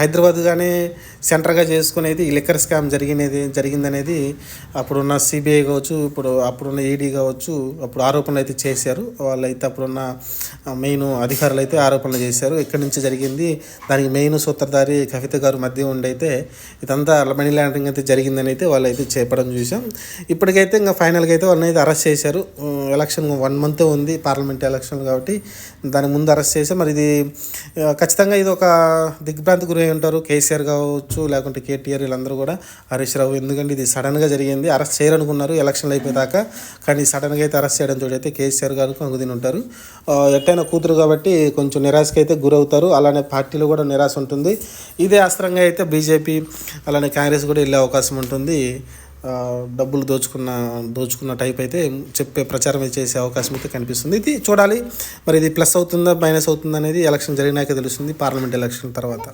హైదరాబాద్ కానీ సెంటర్గా చేసుకునేది ఈ లిక్కర్ స్కామ్ జరిగిందనేది అప్పుడున్న సిబిఐ కావచ్చు, అప్పుడున్న ఈడీ కావచ్చు, అప్పుడు ఆరోపణలు అయితే చేశారు. వాళ్ళైతే అప్పుడున్న మెయిన్ అధికారులు అయితే ఆరోపణలు చేశారు. ఎక్కడి నుంచి జరిగింది, దానికి మెయిన్ సూత్రధారి కవిత గారు మధ్య ఉండైతే ఇదంతా మనీ లాండరింగ్ అయితే జరిగిందని అయితే వాళ్ళు అయితే చెప్పడం చూసాం. ఇప్పటికైతే ఇంకా ఫైనల్గా అయితే వాళ్ళని అయితే అరెస్ట్ చేశారు. ఎలక్షన్ 1 month ఉంది, పార్లమెంట్ ఎలక్షన్ కాబట్టి దాని ముందు అరెస్ట్ చేశారు. మరి ఇది ఖచ్చితంగా ఇది ఒక దిగ్భ్రాంతి గురి ఉంటారు. కేసీఆర్ కావచ్చు, లేకుంటే కేటీఆర్, వీళ్ళందరూ కూడా హరీష్ రావు. ఎందుకంటే ఇది సడన్గా జరిగింది, అరెస్ట్ చేయాలనుకున్నారు ఎలక్షన్లు అయిపోయాక, కానీ సడన్గా అయితే అరెస్ట్ చేయడం చూడైతే కేసీఆర్ గారు కంగుదిని ఉంటారు. ఎట్టైనా కూతురు కాబట్టి కొంచెం నిరాశకి అయితే గురవుతారు. అలానే పార్టీలో కూడా నిరాశ ఉంటుంది. ఇదే అస్త్రంగా అయితే బీజేపీ అలానే కాంగ్రెస్ కూడా వెళ్ళే అవకాశం ఉంటుంది. డబ్బులు దోచుకున్న టైప్ అయితే చెప్పే ప్రచారం చేసే అవకాశం అయితే కనిపిస్తుంది. ఇది చూడాలి మరి, ఇది ప్లస్ అవుతుందా మైనస్ అవుతుందా అనేది ఎలక్షన్ జరిగినాక తెలుస్తుంది, పార్లమెంట్ ఎలక్షన్ తర్వాత.